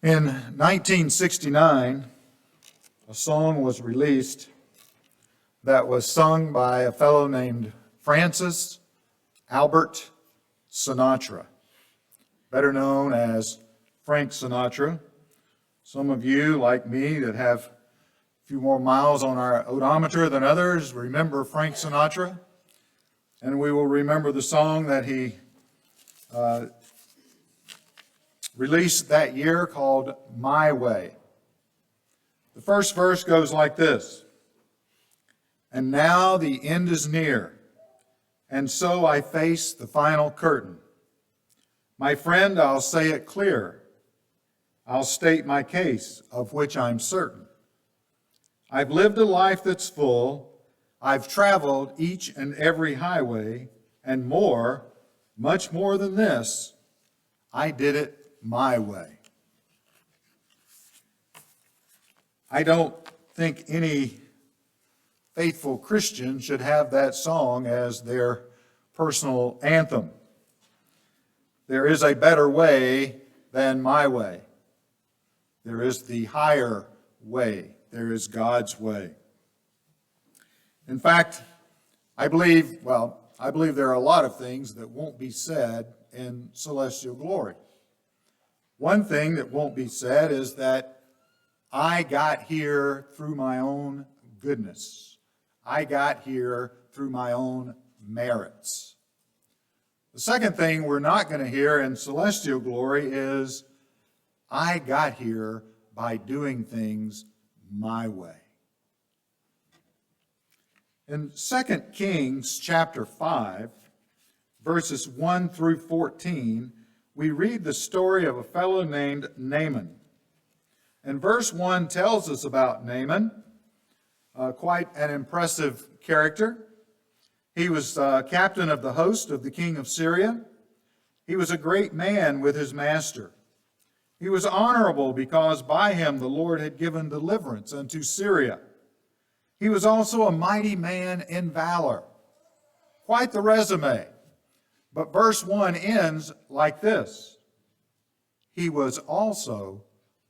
In 1969, a song was released that was sung by a fellow named Francis Albert Sinatra, better known as Frank Sinatra. Some of you, like me, that have a few more miles on our odometer than others, remember Frank Sinatra, and we will remember the song that he released that year called My Way. The first verse goes like this: "And now the end is near, and so I face the final curtain. My friend, I'll say it clear. I'll state my case, of which I'm certain. I've lived a life that's full. I've traveled each and every highway, and more, much more than this, I did it my way." I don't think any faithful Christian should have that song as their personal anthem. There is a better way than my way. There is the higher way. There is God's way. In fact, I believe there are a lot of things that won't be said in celestial glory. One thing that won't be said is that I got here through my own goodness. I got here through my own merits. The second thing we're not going to hear in celestial glory is I got here by doing things my way. In 2 Kings chapter 5, verses 1 through 14, we read the story of a fellow named Naaman. And verse 1 tells us about Naaman, quite an impressive character. He was captain of the host of the king of Syria. He was a great man with his master. He was honorable because by him the Lord had given deliverance unto Syria. He was also a mighty man in valor. Quite the resume. But verse 1 ends like this: he was also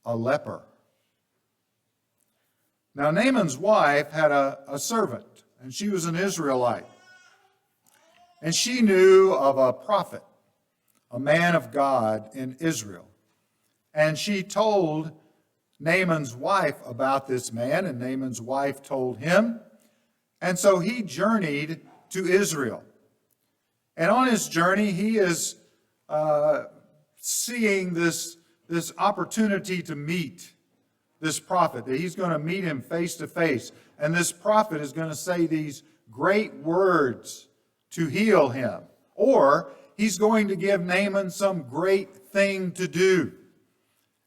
a leper. Now, Naaman's wife had a servant, and she was an Israelite. And she knew of a prophet, a man of God in Israel. And she told Naaman's wife about this man, and Naaman's wife told him. And so he journeyed to Israel. And on his journey, he is seeing this opportunity to meet this prophet, that he's going to meet him face to face. And this prophet is going to say these great words to heal him. Or he's going to give Naaman some great thing to do.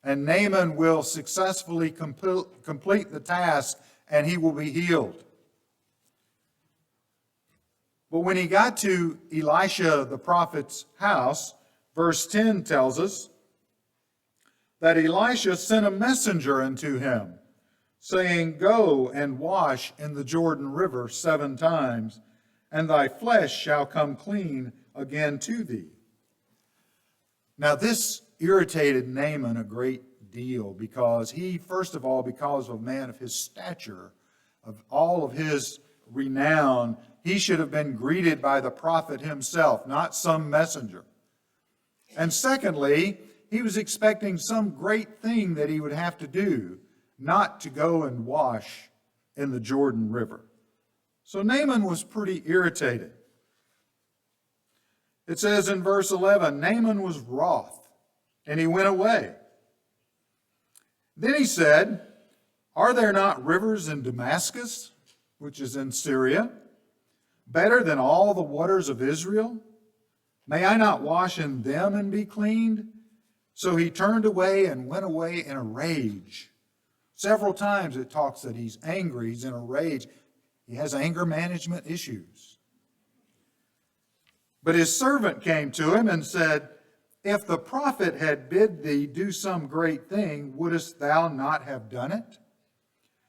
And Naaman will successfully complete the task, and he will be healed. But when he got to Elisha the prophet's house, verse 10 tells us that Elisha sent a messenger unto him, saying, "Go and wash in the Jordan River 7 times, and thy flesh shall come clean again to thee." Now this irritated Naaman a great deal because he, first of all, because of a man of his stature, of all of his renown, he should have been greeted by the prophet himself, not some messenger. And secondly, he was expecting some great thing that he would have to do, not to go and wash in the Jordan River. So Naaman was pretty irritated. It says in verse 11, Naaman was wroth, and he went away. Then he said, "Are there not rivers in Damascus, which is in Syria, better than all the waters of Israel? May I not wash in them and be cleaned?" So he turned away and went away in a rage. Several times it talks that he's angry, he's in a rage. He has anger management issues. But his servant came to him and said, "If the prophet had bid thee do some great thing, wouldest thou not have done it?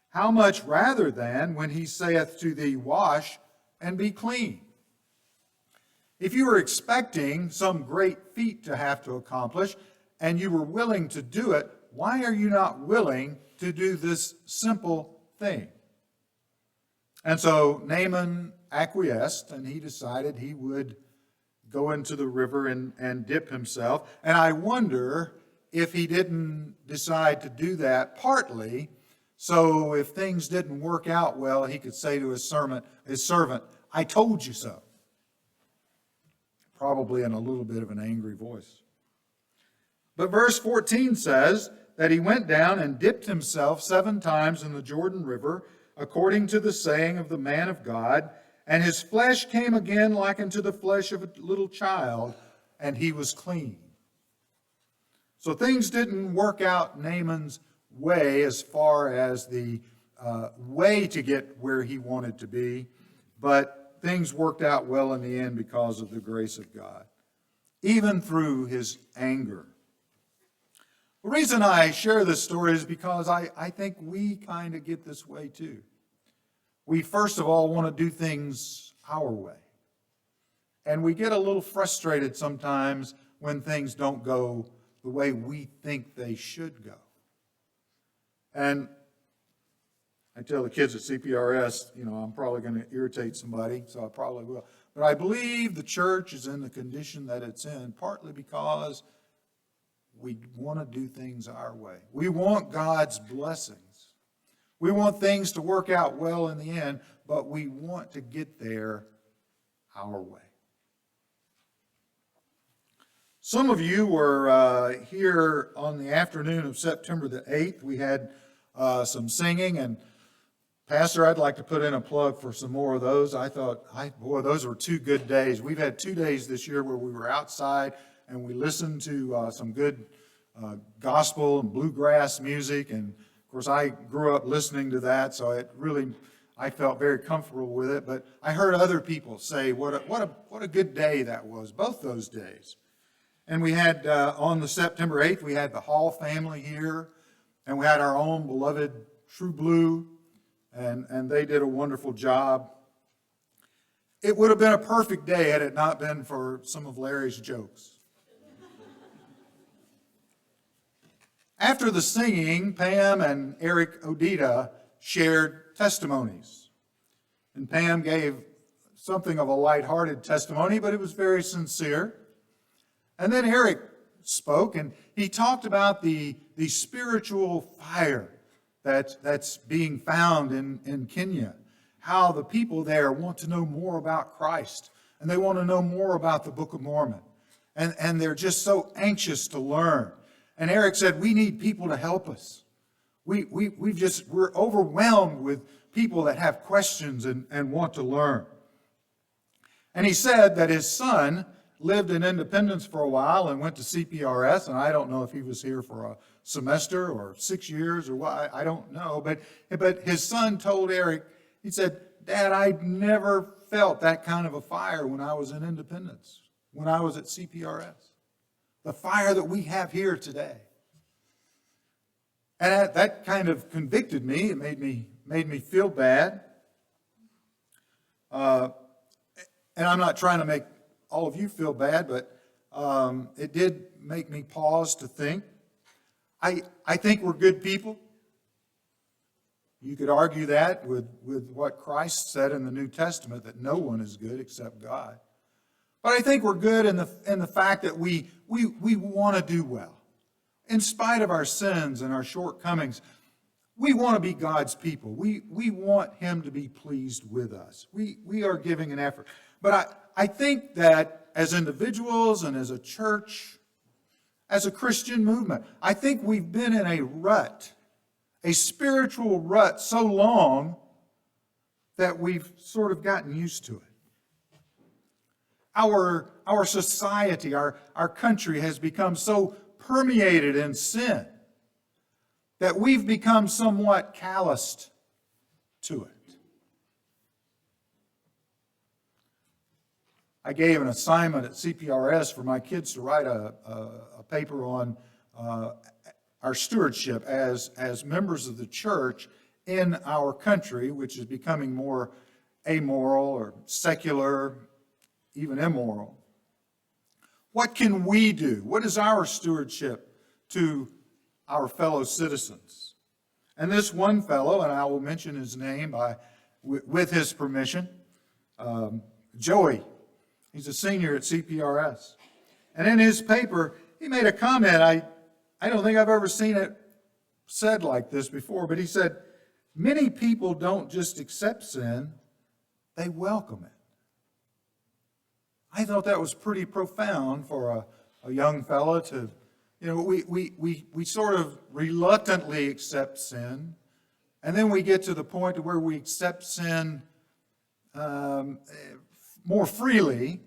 How much rather then when he saith to thee, Wash and be clean?" If you were expecting some great feat to have to accomplish, and you were willing to do it, why are you not willing to do this simple thing? And so Naaman acquiesced, and he decided he would go into the river and dip himself. And I wonder if he didn't decide to do that partly so if things didn't work out well, he could say to his servant, I told you so. Probably in a little bit of an angry voice. But verse 14 says that he went down and dipped himself 7 times in the Jordan River, according to the saying of the man of God, and his flesh came again like unto the flesh of a little child, and he was clean. So things didn't work out Naaman's way as far as the way to get where he wanted to be, but things worked out well in the end because of the grace of God, even through his anger. The reason I share this story is because I think we kind of get this way too. We first of all want to do things our way. And we get a little frustrated sometimes when things don't go the way we think they should go. And I tell the kids at CPRS, I'm probably going to irritate somebody, so I probably will. But I believe the church is in the condition that it's in, partly because we want to do things our way. We want God's blessings. We want things to work out well in the end, but we want to get there our way. Some of you were here on the afternoon of September the 8th. We had some singing, and Pastor, I'd like to put in a plug for some more of those. I thought, boy, those were 2 good days. We've had 2 days this year where we were outside and we listened to some good gospel and bluegrass music, and of course, I grew up listening to that, so I felt very comfortable with it. But I heard other people say what a good day that was, both those days. And we had, on the September 8th, we had the Hall family here, and we had our own beloved True Blue, and they did a wonderful job. It would have been a perfect day had it not been for some of Larry's jokes. After the singing, Pam and Eric Odita shared testimonies. And Pam gave something of a lighthearted testimony, but it was very sincere. And then Eric spoke, and he talked about the spiritual fire that's being found in Kenya, how the people there want to know more about Christ, and they want to know more about the Book of Mormon. And they're just so anxious to learn. And Eric said, we need people to help us. We're overwhelmed with people that have questions and want to learn. And he said that his son lived in Independence for a while and went to CPRS, and I don't know if he was here for a semester or 6 years or what, I don't know. But his son told Eric, he said, Dad, I never felt that kind of a fire when I was in Independence, when I was at CPRS. The fire that we have here today. And that kind of convicted me. It made me feel bad. And I'm not trying to make all of you feel bad, but it did make me pause to think. I think we're good people. You could argue that with what Christ said in the New Testament, that no one is good except God. But I think we're good in the fact that we want to do well. In spite of our sins and our shortcomings, we want to be God's people. We want Him to be pleased with us. We are giving an effort. But I think that as individuals and as a church, as a Christian movement, I think we've been in a rut, a spiritual rut so long that we've sort of gotten used to it. Our society, our country has become so permeated in sin that we've become somewhat calloused to it. I gave an assignment at CPRS for my kids to write a paper on our stewardship as members of the church in our country, which is becoming more amoral or secular, even immoral. What can we do? What is our stewardship to our fellow citizens. And this one fellow, and I will mention his name with his permission, Joey. He's a senior at CPRS. And in his paper, he made a comment. I don't think I've ever seen it said like this before, but he said, many people don't just accept sin, they welcome it. I thought that was pretty profound for a young fella to, we sort of reluctantly accept sin, and then we get to the point where we accept sin more freely,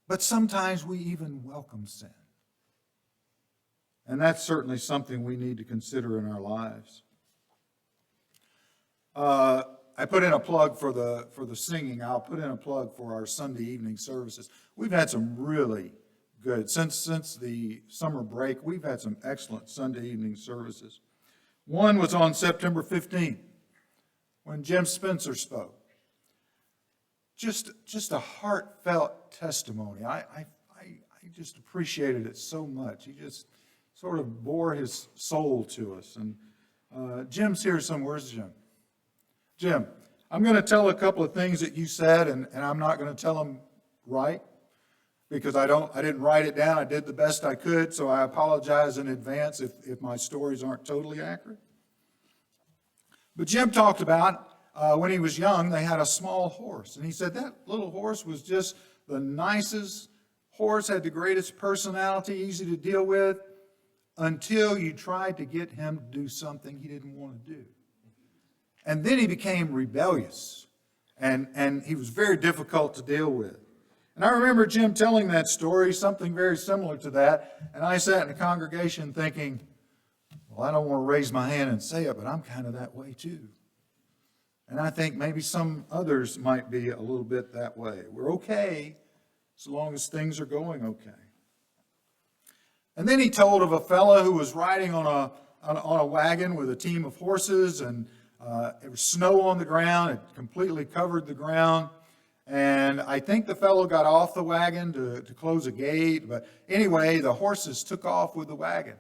but sometimes we even welcome sin. And that's certainly something we need to consider in our lives. I put in a plug for the singing. I'll put in a plug for our Sunday evening services. We've had some really good, since the summer break, we've had some excellent Sunday evening services. One was on September 15th when Jim Spencer spoke. Just a heartfelt testimony. I just appreciated it so much. He just sort of bore his soul to us. And Jim's here somewhere. Where's Jim? Jim, I'm going to tell a couple of things that you said, and I'm not going to tell them right because I didn't write it down. I did the best I could, so I apologize in advance if my stories aren't totally accurate. But Jim talked about when he was young, they had a small horse, and he said that little horse was just the nicest horse, had the greatest personality, easy to deal with, until you tried to get him to do something he didn't want to do. And then he became rebellious, and he was very difficult to deal with. And I remember Jim telling that story, something very similar to that, and I sat in the congregation thinking, well, I don't want to raise my hand and say it, but I'm kind of that way too. And I think maybe some others might be a little bit that way. We're okay so long as things are going okay. And then he told of a fellow who was riding on a wagon with a team of horses, and there was snow on the ground. It completely covered the ground. And I think the fellow got off the wagon to close a gate. But anyway, the horses took off with the wagon.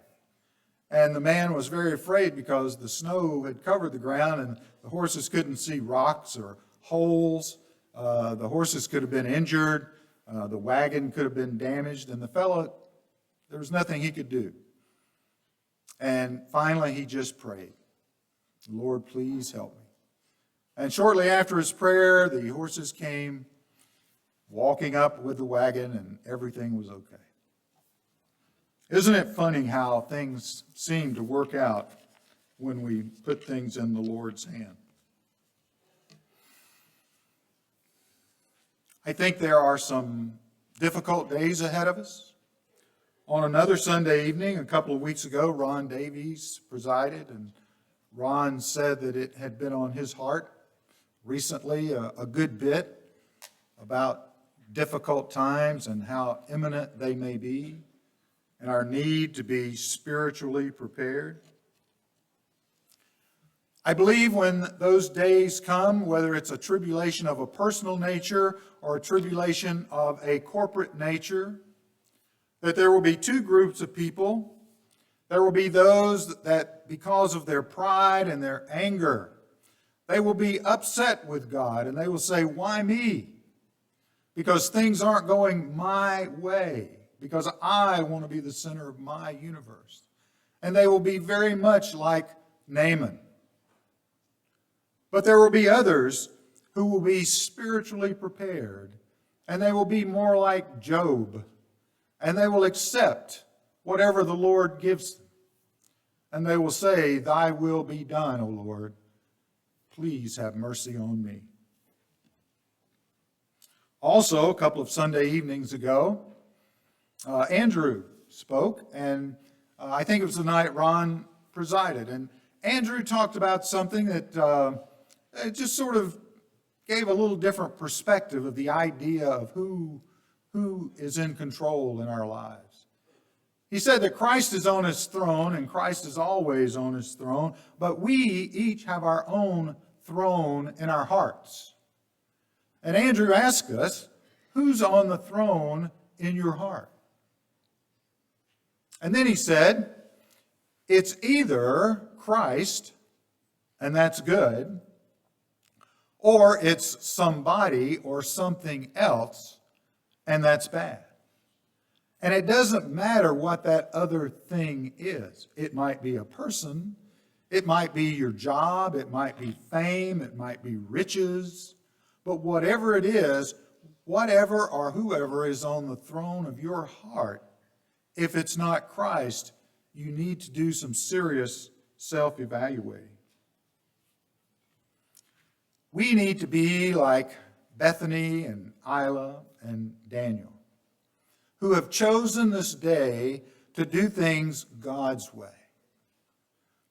And the man was very afraid because the snow had covered the ground and the horses couldn't see rocks or holes. The horses could have been injured. The wagon could have been damaged. And the fellow, there was nothing he could do. And finally, he just prayed, Lord, please help me. And shortly after his prayer, the horses came walking up with the wagon, and everything was okay. Isn't it funny how things seem to work out when we put things in the Lord's hand? I think there are some difficult days ahead of us. On another Sunday evening, a couple of weeks ago, Ron Davies presided, and Ron said that it had been on his heart recently a good bit about difficult times and how imminent they may be and our need to be spiritually prepared. I believe when those days come, whether it's a tribulation of a personal nature or a tribulation of a corporate nature, that there will be two groups of people. There will be those that, because of their pride and their anger, they will be upset with God and they will say, why me? Because things aren't going my way, because I want to be the center of my universe. And they will be very much like Naaman. But there will be others who will be spiritually prepared, and they will be more like Job, and they will accept whatever the Lord gives them. And they will say, thy will be done, O Lord. Please have mercy on me. Also, a couple of Sunday evenings ago, Andrew spoke, and I think it was the night Ron presided. And Andrew talked about something that it just sort of gave a little different perspective of the idea of who is in control in our lives. He said that Christ is on his throne, and Christ is always on his throne, but we each have our own throne in our hearts. And Andrew asked us, who's on the throne in your heart? And then he said, It's either Christ, and that's good, or it's somebody or something else, and that's bad. And it doesn't matter what that other thing is. It might be a person, it might be your job, it might be fame, it might be riches, but whatever it is, whatever or whoever is on the throne of your heart, if it's not Christ, you need to do some serious self-evaluating. We need to be like Bethany and Isla and Daniel, who have chosen this day to do things God's way,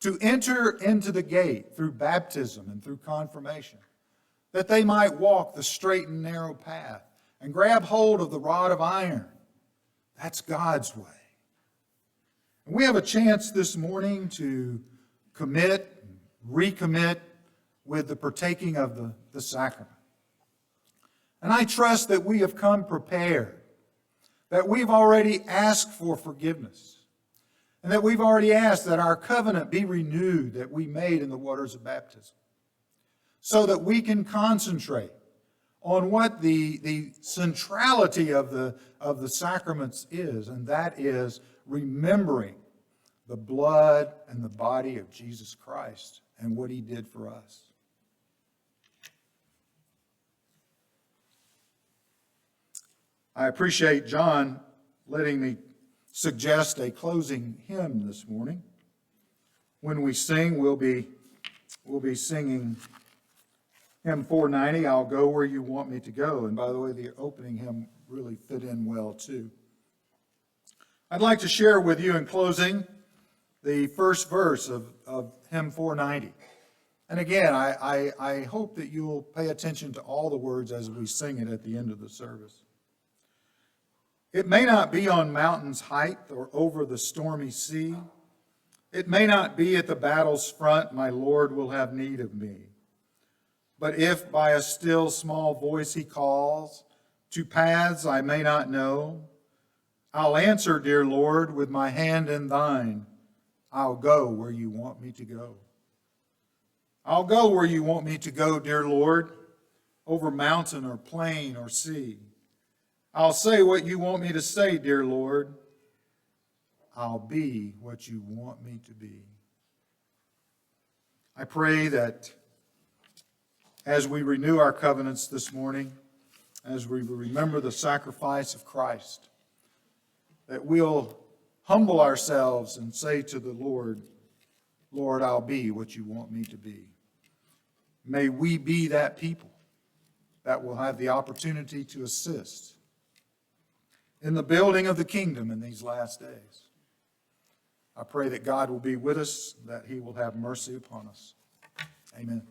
to enter into the gate through baptism and through confirmation, that they might walk the straight and narrow path and grab hold of the rod of iron. That's God's way. And we have a chance this morning to commit, recommit with the partaking of the sacrament. And I trust that we have come prepared, that we've already asked for forgiveness, and that we've already asked that our covenant be renewed that we made in the waters of baptism, so that we can concentrate on what the centrality of the sacraments is, and that is remembering the blood and the body of Jesus Christ and what he did for us. I appreciate John letting me suggest a closing hymn this morning. When we sing, we'll be singing hymn 490, I'll Go Where You Want Me to Go. And by the way, the opening hymn really fit in well too. I'd like to share with you in closing the first verse of hymn 490. And again, I hope that you'll pay attention to all the words as we sing it at the end of the service. It may not be on mountain's height or over the stormy sea. It may not be at the battle's front, my Lord will have need of me. But if by a still small voice he calls to paths I may not know, I'll answer, dear Lord, with my hand in thine. I'll go where you want me to go. I'll go where you want me to go, dear Lord, over mountain or plain or sea. I'll say what you want me to say, dear Lord. I'll be what you want me to be. I pray that as we renew our covenants this morning, as we remember the sacrifice of Christ, that we'll humble ourselves and say to the Lord, Lord, I'll be what you want me to be. May we be that people that will have the opportunity to assist in the building of the kingdom in these last days. I pray that God will be with us, that he will have mercy upon us. Amen.